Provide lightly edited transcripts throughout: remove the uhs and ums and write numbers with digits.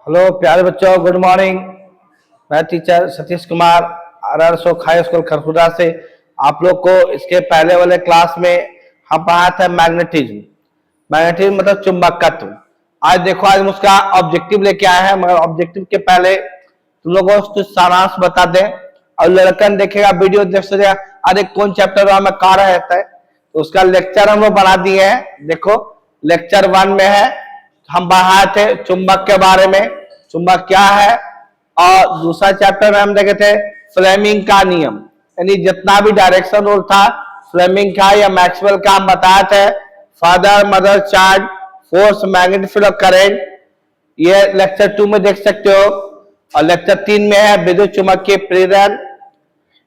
Hello प्यारे बच्चों, good morning. मैं teacher Satish Kumar RR high school Kharkhoda से आप लोग को इसके पहले वाले क्लास में हम पढ़ाया था मैग्नेटिज्म। मैग्नेटिज्म मतलब चुंबकत्व। आज देखो, आज हम उसका ऑब्जेक्टिव लेके आए हैं, मगर ऑब्जेक्टिव के पहले तुम लोगों को कुछ सारांश बता दें। और लड़कन देखेगा वीडियो, देख सोचेगा अरे कौन चैप्टर में कहा रहता है, तो उसका लेक्चर हम लोग बना दिए हैं। देखो, लेक्चर 1 में है, हम पढ़ाए थे चुंबक के बारे में, चुंबक क्या है। और दूसरा चैप्टर में हम देखे थे फ्लेमिंग का नियम, यानी जितना भी डायरेक्शन रूल था फ्लेमिंग का या मैक्सवेल का हम बताए थे। Father mother charge, force, magnetic field और करंट, ये लेक्चर 2 में देख सकते हो। और लेक्चर 3 में है विद्युत चुंबकीय प्रेरण,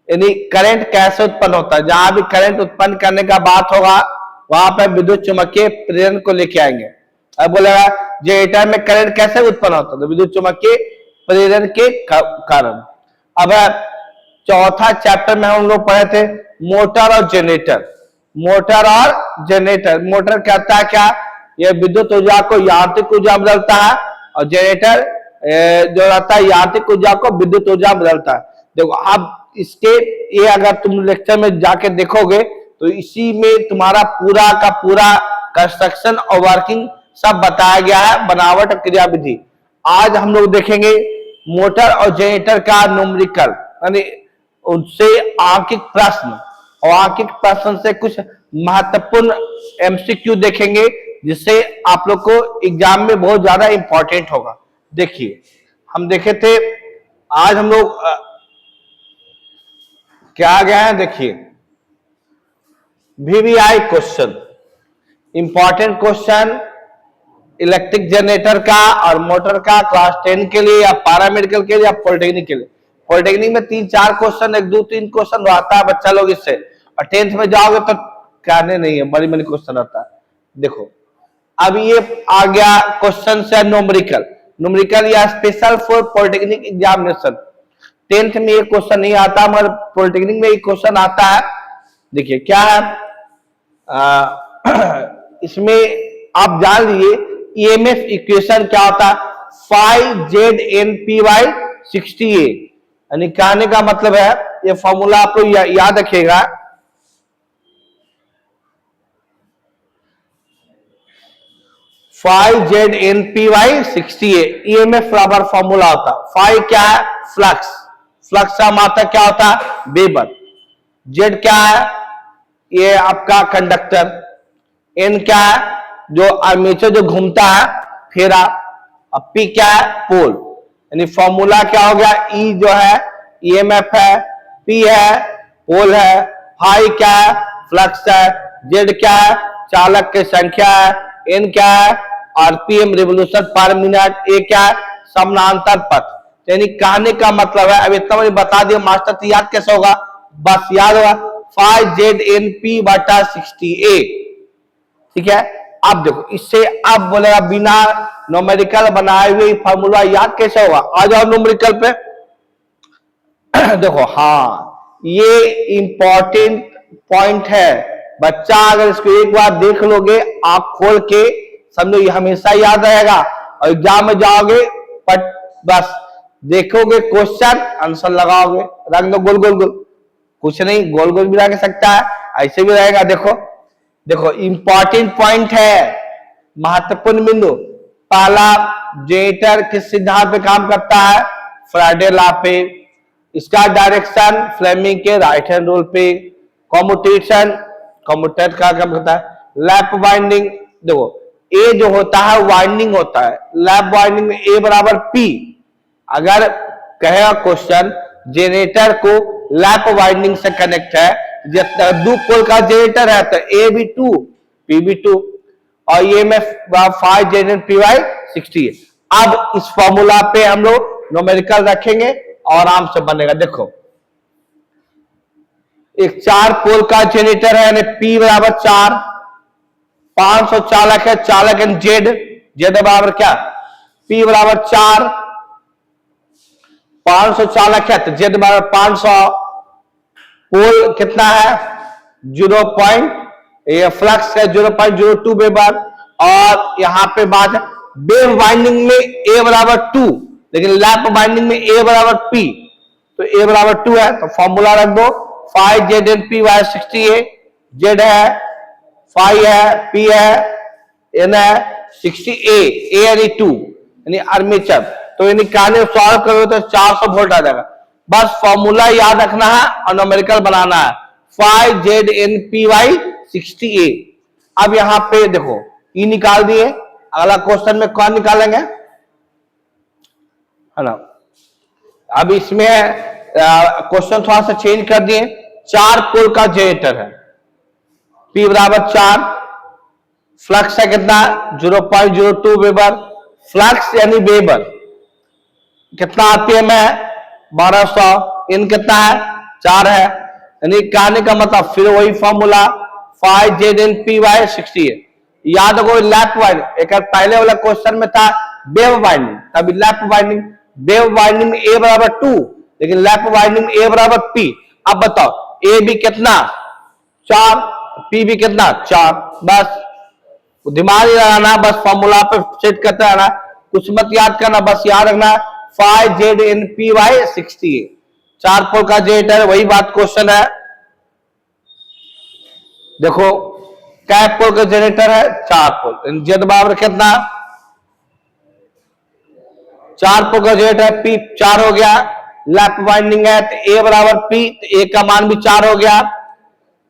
यानी करंट कैसे उत्पन्न होता है। जहां भी करंट उत्पन्न करने का बात होगा वहां पर विद्युत चुंबकीय प्रेरण को लेके आएंगे। अब बोलेगा जनरेटर में करंट कैसे उत्पन्न होता है, तो विद्युत चुंबकीय प्रेरण के कारण। अब चौथा चैप्टर में हम लोग पढ़े थे मोटर और जनरेटर। मोटर और जनरेटर, मोटर कहता है क्या, यह विद्युत ऊर्जा को यांत्रिक ऊर्जा बदलता है, और जनरेटर जो रहता है यांत्रिक ऊर्जा को विद्युत ऊर्जा बदलता है। देखो, अब इसके ये अगर तुम लेक्चर में जाके देखोगे तो इसी में तुम्हारा पूरा का पूरा कंस्ट्रक्शन और वर्किंग सब बताया गया है, बनावट और क्रियाविधि। आज हम लोग देखेंगे मोटर और जनरेटर का न्यूमेरिकल, यानी उनसे आंकिक प्रश्न, और आंकिक प्रश्न से कुछ महत्वपूर्ण MCQ देखेंगे, जिससे आप लोग को एग्जाम में बहुत ज्यादा इंपॉर्टेंट होगा। देखिए, हम देखे थे, आज हम लोग क्या गया है, देखिए VVI question, important question electric generator का और मोटर का, क्लास 10 के लिए या पैरामेडिकल के लिए या पॉलिटेक्निक के लिए। पॉलिटेक्निक में 3-4 क्वेश्चन, 1-2-3 क्वेश्चन आता है बच्चा लोग इससे, और 10th में जाओगे तो कहने नहीं है, बड़ी बड़ी क्वेश्चन आता है। देखो, अब ये आ गया क्वेश्चन से न्यूमेरिकल। न्यूमेरिकल या special for polytechnic examination. 10th में ये क्वेश्चन नहीं आता, मगर पॉलिटेक्निक में ये क्वेश्चन आता है। देखिए क्या है, इसमें आप जान लीजिए EMF इक्वेशन क्या होता है, phi/ZN/P/60A। यानी कहने का मतलब है, ये फॉर्मूला आपको याद रखिएगा। phi/ZN/P/60A EMF बराबर फॉर्मूला होता है। फाई क्या है, फ्लक्स, फ्लक्स का मात्रा क्या होता है, वेबर। Z क्या है, ये आपका कंडक्टर। N क्या है, जो आर्मेचर जो घूमता है फेरा। अब P क्या है, पोल। यानी फॉर्मूला क्या हो गया, E जो है EMF है, P है पोल है, फाई क्या है, फ्लक्स है, Z क्या है, चालक की संख्या है, N क्या है, RPM revolution per minute, A क्या है, समानांतर पथ। यानी कहने का मतलब है, अब इतना बता दिया मास्टर, तो याद कैसे होगा, बस याद होगा phi/ZN/P/60A। ठीक है। अब देखो, इससे अब बोलेगा बिना न्यूमेरिकल बनाए हुए फॉर्मूला याद कैसे होगा। आ जाओ न्यूमेरिकल पे। देखो, हाँ ये इंपॉर्टेंट पॉइंट है बच्चा, अगर इसको एक बार देख लोगे आंख खोल के, समझो ये हमेशा याद रहेगा। और एग्जाम में जाओगे बट बस देखोगे क्वेश्चन, आंसर लगाओगे, रख दो गोल गोल गोल, कुछ नहीं, गोल गोल भी रख सकता है, ऐसे भी रहेगा। देखो देखो, इंपॉर्टेंट पॉइंट है, महत्वपूर्ण बिंदु। पहला, जनरेटर किस सिद्धांत पे काम करता है, फैराडे लॉ पे। इसका डायरेक्शन फ्लेमिंग के राइट हैंड रूल पे। कम्यूटेशन, कम्यूटेट का काम करता है। लैप वाइंडिंग, देखो ए जो होता है वाइंडिंग होता है, लैप वाइंडिंग में A बराबर P। अगर कहेगा क्वेश्चन जनरेटर को लैप वाइंडिंग से कनेक्ट है, दो पोल का जनरेटर है तो A भी 2 P भी 2, और EMF phi/ZN/P/60। अब इस फॉर्मूला पे हम लोग न्यूमेरिकल रखेंगे और आराम से बनेगा। देखो, एक 4 पोल का जनरेटर है, यानी P बराबर 4, 500 चालक है, चालक एन Z बराबर क्या, P बराबर 4, 500 चालक है तो Z बराबर 500। पोल कितना है, 0. ये फ्लक्स है 0.02 वेबर, और यहां पे बात है वेव बाइंडिंग में ए बराबर 2, लेकिन लैप बाइंडिंग में ए बराबर पी, तो ए बराबर 2 है, तो फॉर्मूला रख दो 5ZnPy 60A, जेड है 5 है, पी है, एन है 60A, ए यानी 2 यानी आर्मेचर, तो यानी कहने सॉल्व करोगे तो 400 वोल्ट आ जाएगा। बस फॉर्मूला याद रखना है और न्यूमेरिकल बनाना है 5ZnPy 60A। अब यहां पे देखो ई निकाल दिए, अगला क्वेश्चन में कौन निकालेंगे, है ना। अब इसमें क्वेश्चन थोड़ा सा चेंज कर दिए, 4 पोल का जनरेटर है, P बराबर 4, फ्लक्स है कितना 0.02 वेबर, फ्लक्स यानी वेबर, कितना आरपीएम है 1200, इन कितना है 4 है, यानी कहने का मतलब फिर वही फॉर्मूला 5ZnPy 60A। याद रखो लैप बाइंडिंग, एक पहले वाला क्वेश्चन में था वेव बाइंडिंग, तभी लैप बाइंडिंग, वेव बाइंडिंग में ए बराबर 2, लेकिन लैप बाइंडिंग में ए बराबर पी। अब बताओ ए भी कितना 4, पी भी कितना 4, बस दिमाग ही लगाना, बस फॉर्मूला पे सेट करते रहना, कुछ मत याद करना, बस याद रखना 5ZnPy 60A, 4 पोल का जनरेटर, वही बात क्वेश्चन है। देखो कै पोल का जनरेटर है 4 पोल, जेड बराबर कितना 4 पोल का जनरेटर है, पी 4 हो गया, लैप वाइंडिंग है तो ए बराबर पी, तो ए का मान भी 4 हो गया।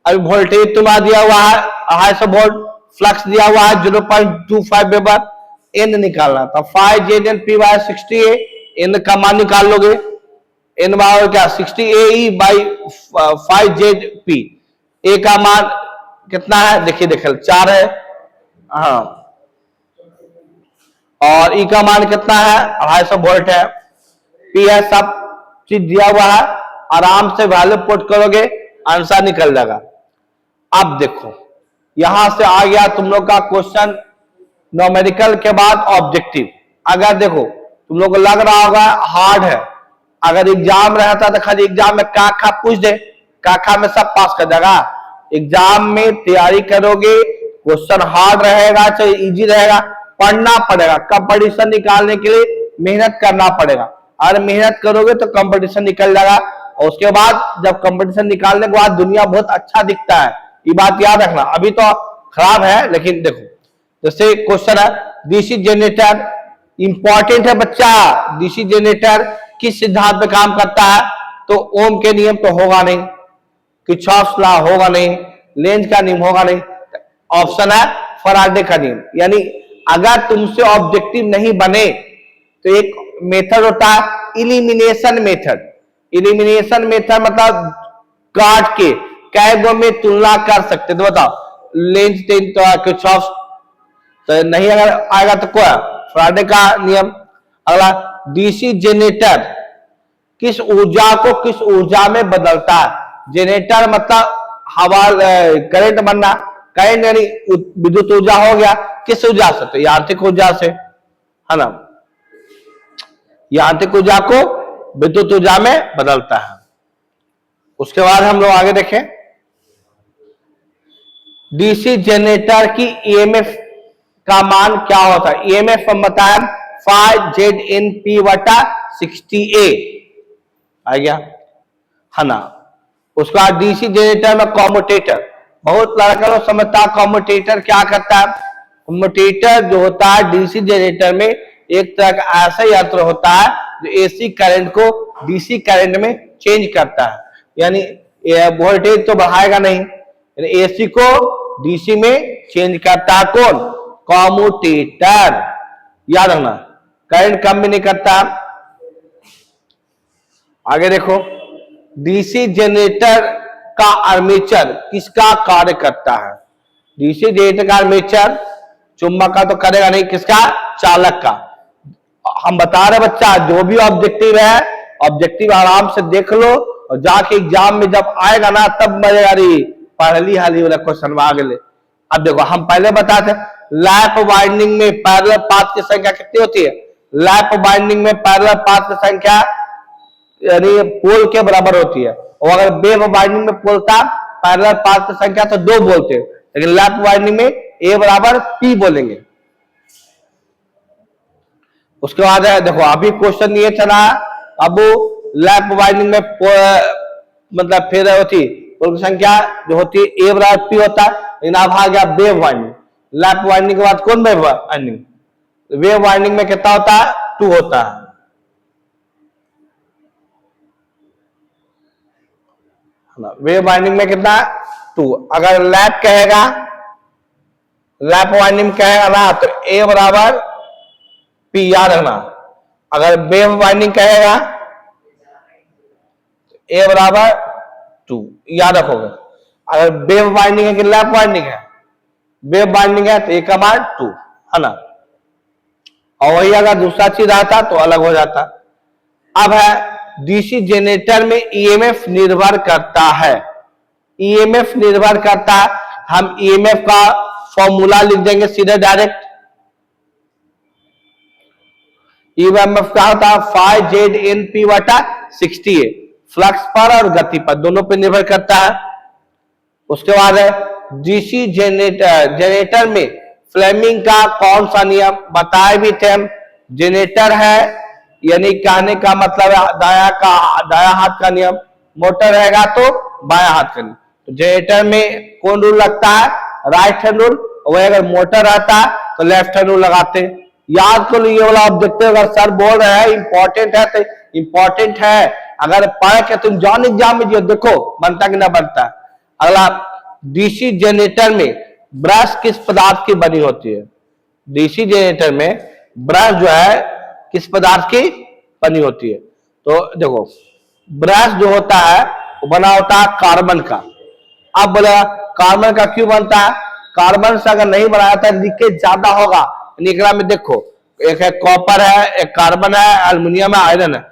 अभी वोल्टेज तुम्हारा दिया हुआ है 250 वोल्ट, फ्लक्स दिया हुआ है 0.25 वेबर, एन निकालना था 5ZnPy 60A, एन का मान निकाल लोगे, एन बराबर क्या 60AE बाई 5ZP, ए का मान कितना है देखिए 4 है, हाँ, और ई का मान कितना है 250 वोल्ट है, पी है, सब चीज दिया हुआ है, आराम से वैल्यू पुट करोगे आंसर निकल जाएगा। अब देखो यहां से आ गया तुम लोग का क्वेश्चन न्यूमेरिकल के बाद ऑब्जेक्टिव। अगर देखो तुम लोग को लग रहा होगा हार्ड है, अगर एग्जाम रहता तो खाली एग्जाम में काखा पूछ दे, काखा में सब पास कर जाएगा। एग्जाम में तैयारी करोगे, क्वेश्चन हार्ड रहेगा चाहे इजी रहेगा, पढ़ना पड़ेगा, कंपटीशन निकालने के लिए मेहनत करना पड़ेगा, अगर मेहनत करोगे तो कंपटीशन निकल जाएगा, और उसके बाद जब कंपटीशन निकालने के बाद दुनिया बहुत अच्छा दिखता है, ये बात याद रखना। अभी तो खराब है, लेकिन देखो जैसे क्वेश्चन है डीसी जनरेटर, इंपॉर्टेंट है बच्चा, डीसी जनरेटर किस सिद्धांत पे काम करता है, तो ओम के नियम तो होगा नहीं, किरचॉफ लॉ होगा नहीं, लेंज का नियम होगा नहीं, ऑप्शन है फैराडे का नियम। यानी अगर तुमसे ऑब्जेक्टिव नहीं बने तो एक मेथड होता है इलिमिनेशन मेथड। इलिमिनेशन मेथड मतलब काट के कैगो में तुलना कर सकते, तो बताओ लेंज टेन तो किरचॉफ तो नहीं, अगर आएगा तो क्या फैराडे का नियम। अगला डीसी जनरेटर किस ऊर्जा को किस ऊर्जा में बदलता है, जनरेटर मतलब हवा करंट बनना, करंट यानी विद्युत ऊर्जा हो गया, किस ऊर्जा से, तो यांत्रिक ऊर्जा से, है ना, यांत्रिक ऊर्जा को विद्युत ऊर्जा में बदलता है। उसके बाद हम लोग आगे देखें डीसी जनरेटर की ईएमएफ का मान क्या होता है, ईएमएफ हम बताया 5ZnP/60A आ गया, है ना। उसके बाद डीसी जनरेटर में कॉम्यूटेटर, बहुत लड़का लोग समझता है कॉम्यूटेटर क्या करता है। कॉम्यूटेटर जो होता है डीसी जनरेटर में एक तरह का ऐसा यंत्र होता है जो एसी करंट को डीसी करंट में चेंज करता है, यानी वोल्टेज तो बढ़ाएगा नहीं, यानी एसी को डीसी में चेंज करता है कौन, कॉम्यूटेटर। याद रखना करंट कम भी नहीं करता। आगे देखो डीसी जनरेटर का आर्मेचर किसका कार्य करता है, डीसी जनरेटर का आर्मेचर चुंबक का तो करेगा नहीं, किसका, चालक का। हम बता रहे बच्चा जो भी ऑब्जेक्टिव है, ऑब्जेक्टिव आराम से देख लो और जाके एग्जाम में जब आएगा ना तब मजेगा, रही पहली हाली वाला क्वेश्चन आ गए। अब देखो हम पहले बताते लैप वाइंडिंग में पैरेलल पाथ की संख्या कितनी होती है, लैप वाइंडिंग में पैरेलल पाथ की संख्या यानी पोल के बराबर होती है, और अगर वेव वाइंडिंग में पोल था पैरेलल पाथ की संख्या तो 2 बोलते हैं, लेकिन लैप वाइंडिंग में ए बराबर पी बोलेंगे। उसके बाद है देखो अभी क्वेश्चन ये चला, अब लैप वाइंडिंग में मतलब फिर होती पोल की संख्या जो होती है ए बराबर पी होता है, लेकिन अब आ गया वेव वाइंडिंग। लैप वाइंडिंग के बाद कौन वेव वाइंडिंग? वेव वाइंडिंग में कितना होता है? 2 होता है। वेव वाइंडिंग में कितना? 2। अगर लैप कहेगा, लैप वाइंडिंग कहेगा ना तो ए बराबर पी, याद रखना। अगर वेव वाइंडिंग कहेगा ए बराबर 2, याद रखोगे। अगर वेव वाइंडिंग है कि लैप वाइंडिंग है? वेव वाइंडिंग है तो ए का मान 2 है ना, और वही अगर दूसरा चीज आता तो अलग हो जाता। अब है डीसी जनरेटर में ईएमएफ निर्भर करता है, ईएमएफ निर्भर करता है। हम ईएमएफ का फॉर्मूला लिख देंगे सीधे डायरेक्ट। ईएमएफ क्या होता है? 5ZNP बटा 60A, फ्लक्स पर और गति पर दोनों पर निर्भर करता है। उसके बाद है डीसी जनरेटर में फ्लेमिंग का कौन सा नियम? बताए भी थे हम। जनरेटर है यानी कहने का मतलब है दाया हाथ का नियम, मोटर रहेगा तो बाया हाथ का नियम। तो जनरेटर में कौन रूल लगता है? Right hand rule. वही अगर मोटर रहता है तो लेफ्ट हैंड रूल लगाते। याद कर लो ये वाला ऑब्जेक्टिव, अगर सर बोल रहे हैं इंपॉर्टेंट है तो इंपॉर्टेंट है। अगर पढ़ के तुम जॉन एग्जाम में जो देखो बनता कि ना बनता। अगला, डीसी जनरेटर में ब्रश किस पदार्थ की बनी होती है? डीसी जनरेटर में ब्रश जो है किस पदार्थ की बनी होती है? तो देखो ब्रश जो होता है वो बना होता है कार्बन का। अब बोला कार्बन का क्यों बनता है? कार्बन से अगर नहीं बनाया था लीकेज ज्यादा होगा। निकला में देखो एक है कॉपर है, एक कार्बन है, एल्युमिनियम है, आयरन है।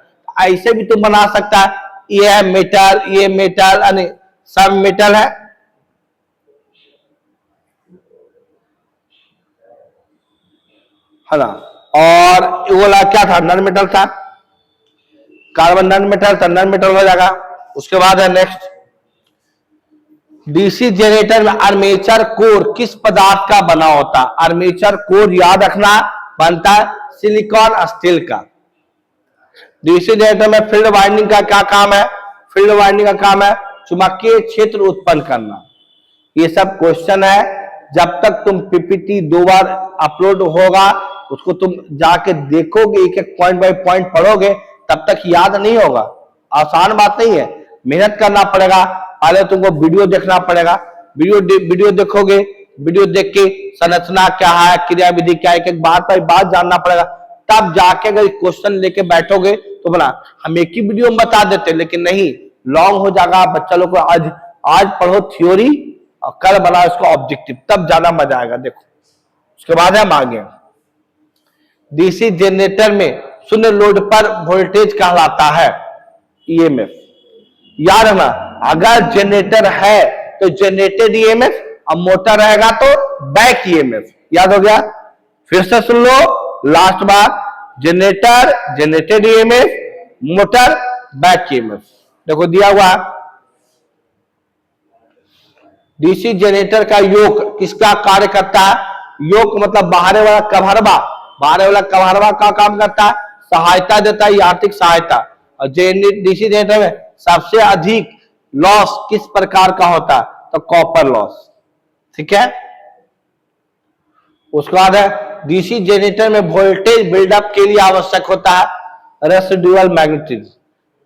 ऐसे भी तुम बना सकता है। ये है मेटल, ये मेटल यानी सब मेटल है ना। और वो वाला क्या था? नॉन मेटल था। कार्बन नॉन मेटल था, नॉन मेटल हो जाएगा। उसके बाद है नेक्स्ट, डीसी जनरेटर में आर्मेचर कोर किस पदार्थ का बना होता है? आर्मेचर कोर याद रखना बनता है सिलिकॉन स्टील का। डीसी जनरेटर में फील्ड वाइंडिंग का क्या काम है? फील्ड वाइंडिंग का काम है चुंबकीय क्षेत्र उत्पन्न करना। ये सब क्वेश्चन है। जब तक तुम पीपीटी 2 बार अपलोड होगा उसको तुम जाके देखोगे, एक एक पॉइंट बाय पॉइंट पढ़ोगे, तब तक याद नहीं होगा। आसान बात नहीं है, मेहनत करना पड़ेगा। पहले तुमको वीडियो देखना पड़ेगा। वीडियो देखोगे, वीडियो देख के संरचना क्या है, क्रिया विधि क्या है, एक एक बात पर बात जानना पड़ेगा। तब जाके अगर क्वेश्चन लेके बैठोगे तो बना हम एक ही वीडियो में बता देते, लेकिन नहीं, लॉन्ग हो जाएगा। बच्चा लोग को आज पढ़ो थ्योरी और कल बना उसको ऑब्जेक्टिव, तब ज्यादा मजा आएगा। देखो उसके बाद हम आगे, डीसी जनरेटर में शून्य लोड पर वोल्टेज कहलाता है ईएमएफ। याद रखना, अगर जनरेटर है तो जनरेटेड ईएमएफ, अब मोटर रहेगा तो बैक ईएमएफ। याद हो गया? फिर से सुन लो लास्ट बार, generator generated EMF, motor back EMF. देखो दिया हुआ डीसी जनरेटर का योग किसका कार्य करता है? योग मतलब बाहर वाला कभरवा, बाहर वाला कभरवा का काम करता है, सहायता देता है, आर्थिक सहायता। और डीसी जनरेटर में सबसे अधिक लॉस किस प्रकार का होता है? तो कॉपर लॉस। ठीक है। उसके बाद है डीसी जनरेटर में वोल्टेज बिल्डअप के लिए आवश्यक होता है रेसिडुअल मैग्नेटिज्म।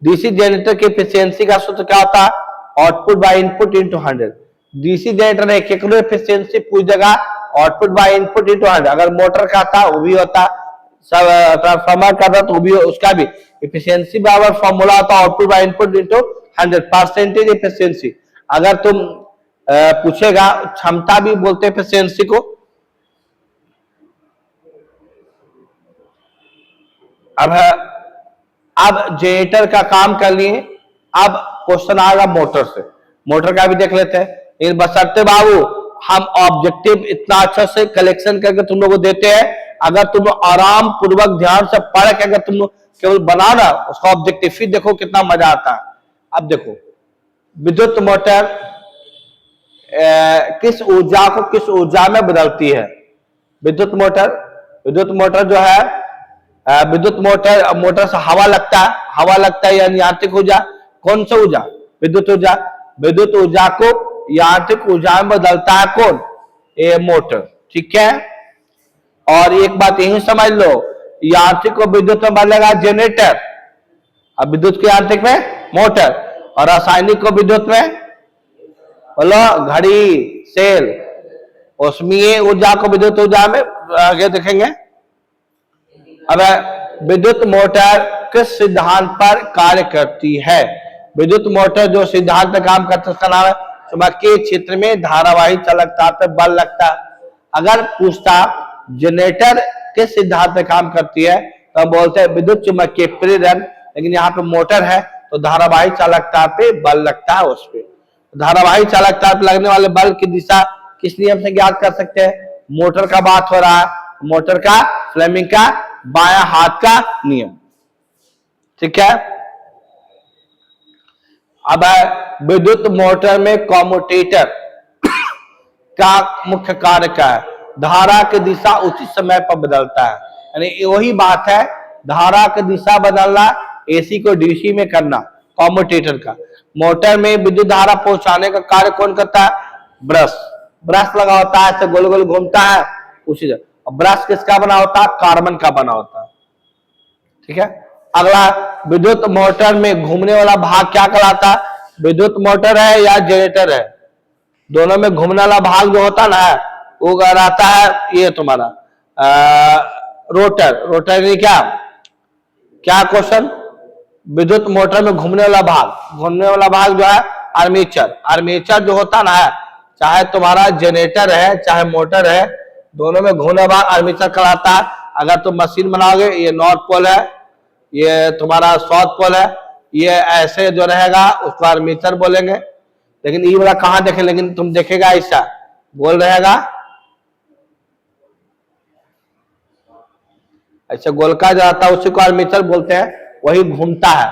डीसी जनरेटर की एफिशिएंसी का सूत्र क्या होता है? Output by input into 100। DC generator में कितनी एफिशिएंसी पूछ देगा? Output by input into 100। अगर मोटर का था वो भी होता, सब ट्रांसफार्मर का था तो भी, उसका भी एफिशिएंसी बराबर फॉर्मूला होता output by input into 100, percentage efficiency. अगर तुम पूछेगा क्षमता भी बोलते एफिशिएंसी को। अब जनरेटर का काम कर लिए। अब क्वेश्चन आएगा मोटर से, मोटर का भी देख लेते हैं। इन बसरते बाबू हम ऑब्जेक्टिव इतना अच्छा से कलेक्शन करके तुम लोगों को देते हैं, अगर तुम आराम पूर्वक ध्यान से पढ़ के अगर तुम केवल बनाना उसका ऑब्जेक्टिव, फिर देखो कितना मजा आता है। अब देखो विद्युत मोटर किस ऊर्जा को किस ऊर्जा में बदलती है? विद्युत मोटर जो है विद्युत मोटर, मोटर से हवा लगता है, हवा लगता है यानी यांत्रिक ऊर्जा। कौन सा ऊर्जा? विद्युत ऊर्जा। विद्युत ऊर्जा को यांत्रिक ऊर्जा में बदलता है कौन? ये मोटर। ठीक है, और एक बात यही समझ लो, यांत्रिक और विद्युत में बदलेगा जनरेटर, अब विद्युत के यांत्रिक में मोटर, और रासायनिक को विद्युत में बोलो घड़ी, सेल। उसमें ऊर्जा को विद्युत ऊर्जा में आगे देखेंगे। अब विद्युत मोटर किस सिद्धांत पर कार्य करती है? विद्युत मोटर जो सिद्धांत पर काम करता है उसका नाम है चुंबकीय क्षेत्र में धारावाही चालकता पर बल लगता है। अगर पूछता जनरेटर किस सिद्धांत पर काम करती है तो हम बोलते हैं विद्युत चुंबकीय प्रेरण, लेकिन यहाँ पे मोटर है तो धारावाही चालकता पे बल लगता है। उस पे धारावाही चालकता पे लगने वाले बल की दिशा किस नियम से ज्ञात कर सकते हैं? मोटर का बात हो रहा है, मोटर का फ्लेमिंग का बायां हाथ का नियम। ठीक है, अब विद्युत मोटर में कम्यूटेटर का मुख्य कार्य क्या है? धारा की दिशा उचित समय पर बदलता है, यानी वही बात है, धारा की दिशा बदलना, एसी को डीसी में करना कम्यूटेटर का। मोटर में विद्युत धारा पहुंचाने का कार्य कौन करता है? ब्रश। ब्रश लगा होता है, ऐसे गोल गोल घूमता है उसी से। ब्रश किसका बना होता है? कार्बन का बना होता है। ठीक है, अगला विद्युत मोटर में घूमने वाला भाग क्या कहलाता है? विद्युत मोटर है या जनरेटर है, दोनों में घूमने वाला भाग जो होता है ना वो कहलाता है ये तुम्हारा रोटर। रोटर यानी क्या? क्या क्वेश्चन? विद्युत मोटर में घूमने वाला भाग, घूमने वाला भाग जो है आर्मेचर। आर्मेचर जो होता ना है, चाहे तुम्हारा जनरेटर है चाहे मोटर है, दोनों में घूमने वाला आर्मेचर कहलाता है। अगर तुम मशीन बनाओगे, ये नॉर्थ पोल है, ये तुम्हारा साउथ पोल है, ये ऐसे जो रहेगा उसको आर्मेचर बोलेंगे। लेकिन ये वाला कहां देखे, लेकिन तुम देखेगा ऐसा गोल रहेगा, ऐसे गोलका जो आता है उसी को आर्मेचर बोलते हैं, वही घूमता है।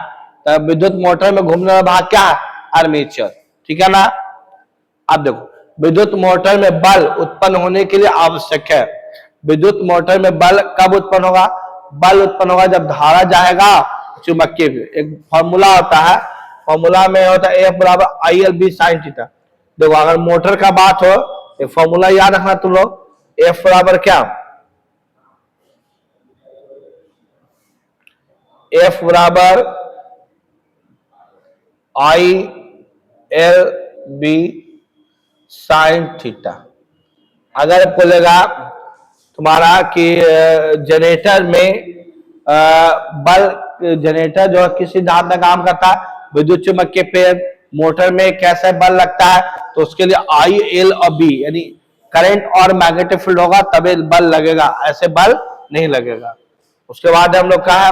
तो विद्युत मोटर में घूमने वाला भाग क्या है? आर्मेचर। ठीक है ना। अब देखो, विद्युत मोटर में बल उत्पन्न होने के लिए आवश्यक है। विद्युत मोटर में बल कब उत्पन्न होगा? बल उत्पन्न होगा जब धारा जाएगा चुंबकीय। एक फॉर्मूला होता है, फॉर्मूला में होता है F बराबर IL/B sin थीटा। देखो, अगर मोटर का बात हो, एक फॉर्मूला याद रखना तुम लोग, F बराबर क्या? F बराबर IL/B sin थीटा। अगर बोलेगा तुम्हारा कि जनरेटर में बल, जनरेटर जो है किस सिद्धांत में काम करता है? विद्युत चुम्बकीय प्रेरण। मोटर में कैसे बल लगता है? तो उसके लिए I, L और B यानी करंट और मैग्नेटिक फील्ड होगा तभी बल लगेगा, ऐसे बल नहीं लगेगा। उसके बाद हम लोग कहा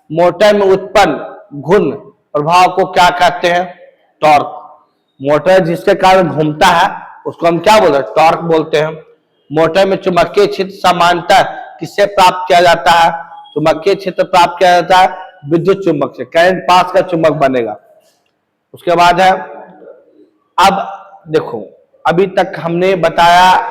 मोटर में उत्पन्न घूर्ण प्रभाव को क्या कहते हैं? टॉर्क। मोटर जिसके कारण घूमता है उसको हम क्या बोलते हैं? टॉर्क बोलते हैं। मोटर में चुंबकीय क्षेत्र सामान्यतः किससे प्राप्त किया जाता है? चुंबकीय क्षेत्र प्राप्त किया जाता है विद्युत चुंबक से, करंट पास का चुंबक बनेगा। उसके बाद है, अब देखो, अभी तक हमने बताया,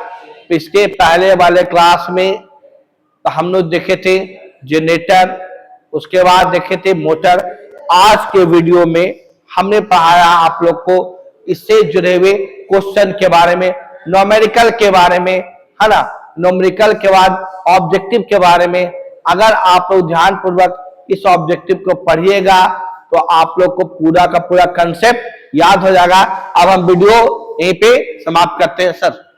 इसके पहले वाले क्लास में तो हम लोग देखे थे जनरेटर, उसके बाद देखे थे मोटर। आज के वीडियो में हमने पढ़ाया आप लोग को इससे जुड़े हुए क्वेश्चन के बारे में, न्यूमेरिकल के बारे में, है ना, न्यूमेरिकल के बाद ऑब्जेक्टिव के बारे में। अगर आप लोग ध्यान पूर्वक इस ऑब्जेक्टिव को पढ़िएगा तो आप लोग को पूरा का पूरा कंसेप्ट याद हो जाएगा। अब हम वीडियो यहीं पे समाप्त करते हैं सर।